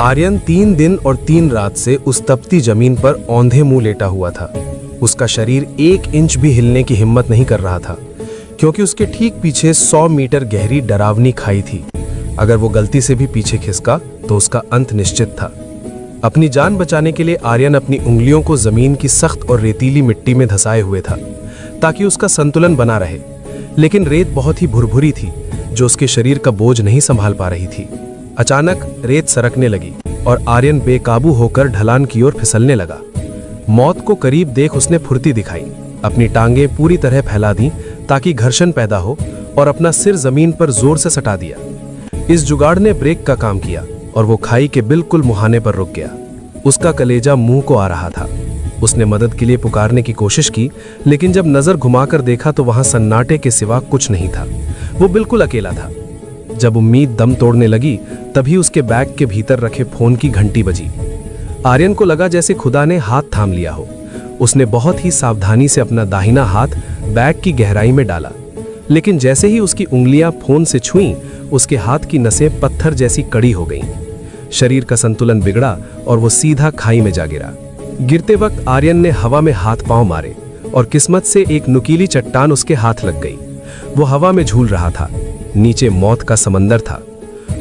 आर्यन 3 दिन और 3 रात से उस तपती जमीन पर औंधे मुंह लेटा हुआ था। उसका शरीर 1 इंच भी हिलने की हिम्मत नहीं कर रहा था, क्योंकि उसके ठीक पीछे 100 मीटर गहरी डरावनी खाई थी। अगर वो गलती से भी पीछे खिसका तो उसका अंत निश्चित था। अपनी जान बचाने के लिए आर्यन अपनी उंगलियों को जमीन की सख्त और रेतीली मिट्टी में धंसाए हुए था, ताकि उसका संतुलन बना रहे। लेकिन रेत बहुत ही भुरभुरी थी, जो उसके शरीर का बोझ नहीं संभाल पा रही थी। अचानक रेत सरकने लगी और आर्यन बेकाबू होकर ढलान की ओर फिसलने लगा। मौत को करीब देख उसने फुर्ती दिखाई, अपनी टांगें पूरी तरह फैला दी ताकि घर्षण पैदा हो, और अपना सिर जमीन पर जोर से सटा दिया। इस जुगाड़ ने ब्रेक का काम किया और वो खाई के बिल्कुल मुहाने पर रुक गया। उसका कलेजा मुंह को आ रहा था। उसने मदद के लिए पुकारने की कोशिश की, लेकिन जब नजर घुमाकर देखा तो वहां सन्नाटे के सिवा कुछ नहीं था। वो बिल्कुल अकेला था। जब उम्मीद दम तोड़ने लगी, तभी उसके बैग के भीतर रखे फोन की घंटी बजी। आर्यन को लगा जैसे खुदा ने हाथ थाम लिया हो। उसने बहुत ही सावधानी से अपना दाहिना हाथ बैग की गहराई में डाला, लेकिन जैसे ही उसकी उंगलियां फोन से छुईं, उसके हाथ की नसें पत्थर जैसी कड़ी हो गईं। शरीर का संतुलन बिगड़ा और वो सीधा खाई में जा गिरा। गिरते वक्त आर्यन ने हवा में हाथ पांव मारे और किस्मत से एक नुकीली चट्टान उसके हाथ लग गई। वो हवा में झूल रहा था। नीचे मौत का समंदर था।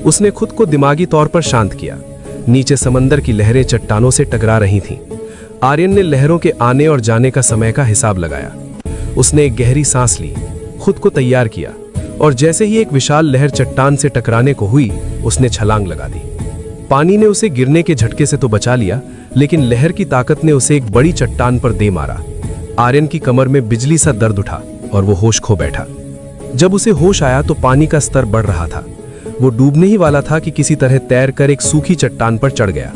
उसने खुद को दिमागी तौर पर शांत किया। नीचे समंदर की लहरें चट्टानों से टकरा रही थीं। आर्यन ने लहरों के आने और जाने का समय का हिसाब लगाया। उसने एक गहरी सांस ली, खुद को तैयार किया, और जैसे ही एक विशाल लहर चट्टान से टकराने को हुई, उसने छलांग लगा दी। पानी ने उसे गिरने के झटके से तो बचा लिया, लेकिन लहर की ताकत ने उसे एक बड़ी चट्टान पर दे मारा। आर्यन की कमर में बिजली सा दर्द उठा और वो होश खो बैठा। जब उसे होश आया तो पानी का स्तर बढ़ रहा था। वो डूबने ही वाला था कि किसी तरह तैरकर एक सूखी चट्टान पर चढ़ गया।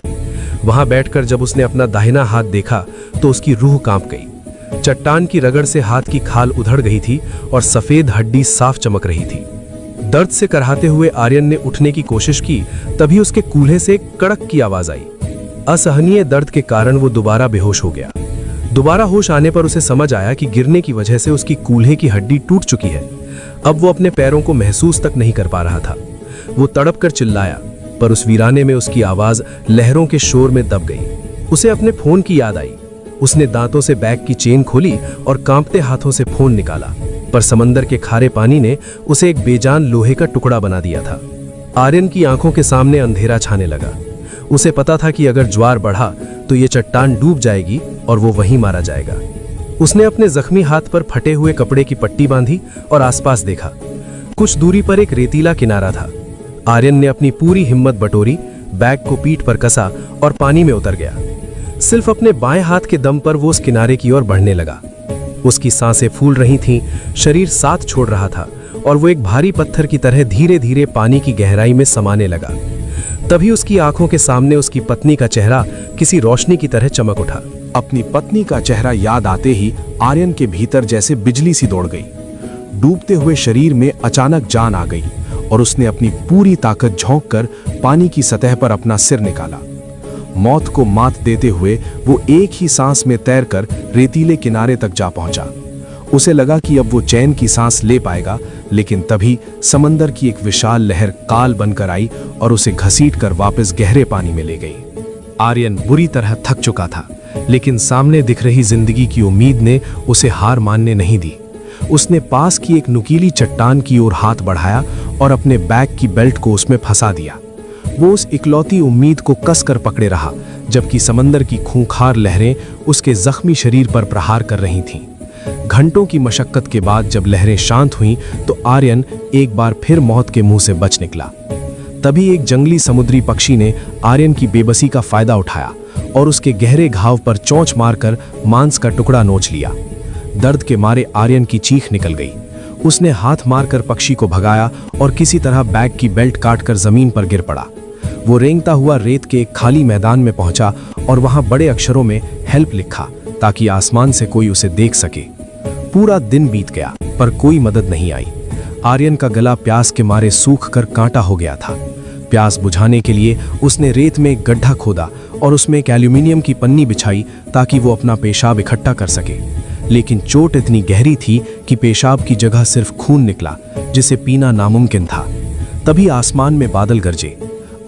वहां बैठकर जब उसने अपना दाहिना हाथ देखा तो उसकी रूह कांप गई। चट्टान की रगड़ से हाथ की खाल उधड़ गई थी और सफेद हड्डी साफ चमक रही थी। दर्द से कराहते हुए आर्यन ने उठने की कोशिश की, तभी उसके कूल्हे से एक कड़क की आवाज आई। असहनीय दर्द के कारण वो दोबारा बेहोश हो गया। दोबारा होश आने पर उसे समझ आया कि गिरने की वजह से उसकी कूल्हे की हड्डी टूट चुकी है। अब वो अपने पैरों को महसूस तक नहीं कर पा रहा था। वो तड़प कर चिल्लाया, पर उस वीराने में उसकी आवाज लहरों के शोर में दब गई। उसे अपने फोन की याद आई। उसने दांतों से बैग की चेन खोली और कांपते हाथों से फोन निकाला, पर समंदर के खारे पानी ने उसे एक बेजान लोहे का टुकड़ा बना दिया था। आर्यन की आंखों के सामने अंधेरा छाने लगा। उसे पता था कि अगर ज्वार बढ़ा तो ये चट्टान डूब जाएगी और वो वहीं मारा जाएगा। उसने अपने जख्मी हाथ पर फटे हुए कपड़े की पट्टी बांधी और आसपास देखा। कुछ दूरी पर एक रेतीला किनारा था। आर्यन ने अपनी पूरी हिम्मत बटोरी, बैग को पीठ पर कसा और पानी में उतर गया। सिर्फ अपने बाएं हाथ के दम पर वो उस किनारे की ओर बढ़ने लगा। उसकी सांसें फूल रही थीं, शरीर साथ छोड़ रहा था और वो एक भारी पत्थर की तरह धीरे धीरे पानी की गहराई में समाने लगा। तभी उसकी आंखों के सामने उसकी पत्नी का चेहरा किसी रोशनी की तरह चमक उठा। अपनी पत्नी का चेहरा याद आते ही आर्यन के भीतर जैसे बिजली सी दौड़ गई। डूबते हुए शरीर में अचानक जान आ गई और उसने अपनी पूरी ताकत झोंककर पानी की सतह पर अपना सिर निकाला। मौत को मात देते हुए वो एक ही सांस में तैरकर रेतीले किनारे तक जा पहुंचा। उसे लगा कि अब वो चैन की सांस ले पाएगा, लेकिन तभी समंदर की एक विशाल लहर काल बनकर आई और उसे घसीटकर वापस गहरे पानी में ले गई। आर्यन बुरी तरह थक चुका था, लेकिन सामने दिख रही जिंदगी की उम्मीद ने उसे हार मानने नहीं दी। उसने पास की एक नुकीली चट्टान की ओर हाथ बढ़ाया और अपने बैग की बेल्ट को उसमें फंसा दिया। वो उस इकलौती उम्मीद को कसकर पकड़े रहा, जबकि समंदर की खूंखार लहरें उसके जख्मी शरीर पर प्रहार कर रही थीं। घंटों की मशक्कत के बाद जब लहरें शांत हुईं, तो आर्यन एक बार फिर मौत के मुंह से बच निकला। तभी एक जंगली समुद्री पक्षी ने आर्यन की बेबसी का फायदा उठाया और उसके गहरे घाव पर चोंच मारकर मांस का टुकड़ा नोच लिया। दर्द के मारे आर्यन की चीख निकल गई। उसने हाथ मारकर पक्षी को भगाया और किसी तरह बैग की बेल्ट काटकर जमीन पर गिर पड़ा। वो रेंगता हुआ रेत के एक खाली मैदान में पहुंचा और वहां बड़े अक्षरों में हेल्प लिखा, ताकि आसमान से कोई उसे देख सके। पूरा दिन बीत गया, पर कोई मदद नहीं आई। आर्यन का गला प्यास के मारे सूख कर कांटा हो गया था। प्यास बुझाने के लिए उसने रेत में एक गड्ढा खोदा और उसमें एक एल्यूमिनियम की पन्नी बिछाई, ताकि वो अपना पेशाब इकट्ठा कर सके। लेकिन चोट इतनी गहरी थी कि पेशाब की जगह सिर्फ खून निकला, जिसे पीना नामुमकिन था। तभी आसमान में बादल गरजे।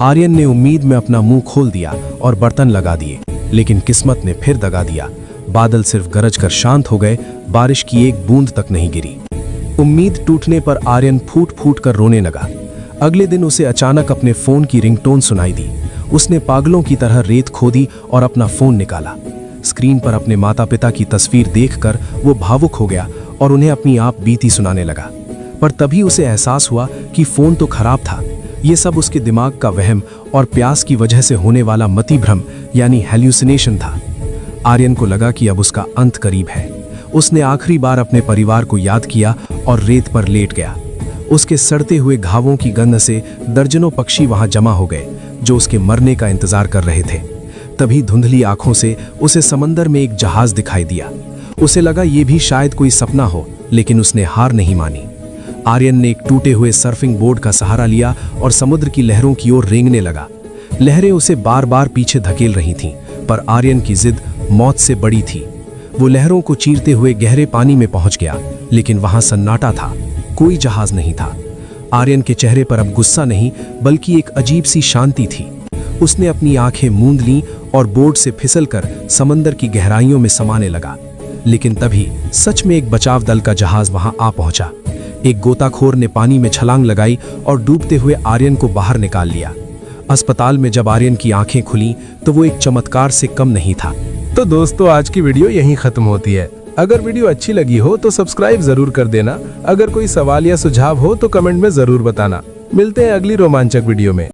आर्यन ने उम्मीद में अपना मुंह खोल दिया और बर्तन लगा दिए, लेकिन किस्मत ने फिर दगा दिया। बादल सिर्फ गरज कर शांत हो गए, बारिश की एक बूंद तक नहीं गिरी। उम्मीद टूटने पर आर्यन फूट फूट कर रोने लगा। अगले दिन उसे अचानक अपने फोन की रिंगटोन सुनाई दी। उसने पागलों की तरह रेत खोदी और अपना फोन निकाला। स्क्रीन पर अपने माता पिता की तस्वीर देखकर वो भावुक हो गया और उन्हें अपनी आप बीती सुनाने लगा। पर तभी उसे एहसास हुआ कि फोन तो खराब था। ये सब उसके दिमाग का वहम और प्यास की वजह से होने वाला मतिभ्रम यानी हेल्यूसिनेशन था। आर्यन को लगा कि अब उसका अंत करीब है। उसने आखिरी बार अपने परिवार को याद किया और रेत पर लेट गया। उसके सड़ते हुए घावों की गंध से दर्जनों पक्षी वहां जमा हो गए जो उसके मरने का इंतजार कर रहे थे। तभी धुंधली आंखों से उसे समंदर में एक जहाज दिखाई दिया। उसे लगा ये भी शायद कोई सपना हो, लेकिन उसने हार नहीं मानी। आर्यन ने एक टूटे हुए सर्फिंग बोर्ड का सहारा लिया और समुद्र की लहरों की ओर रेंगने लगा। लहरें उसे बार बार पीछे धकेल रही थीं, पर आर्यन की जिद मौत से बड़ी थी। वो लहरों को चीरते हुए गहरे पानी में पहुंच गया, लेकिन वहां सन्नाटा था, कोई जहाज नहीं था। आर्यन के चेहरे पर अब गुस्सा नहीं, बल्कि एक अजीब सी शांति थी। उसने अपनी आंखें मूंद लीं और बोर्ड से फिसलकर समंदर की गहराइयों में समाने लगा। लेकिन तभी सच में एक बचाव दल का जहाज वहां आ पहुंचा। एक गोताखोर ने पानी में छलांग लगाई और डूबते हुए आर्यन को बाहर निकाल लिया। अस्पताल में जब आर्यन की आंखें खुली तो वो एक चमत्कार से कम नहीं था। तो दोस्तों, आज की वीडियो यहीं खत्म होती है। अगर वीडियो अच्छी लगी हो तो सब्सक्राइब जरूर कर देना। अगर कोई सवाल या सुझाव हो तो कमेंट में जरूर बताना। मिलते हैं अगली रोमांचक वीडियो में।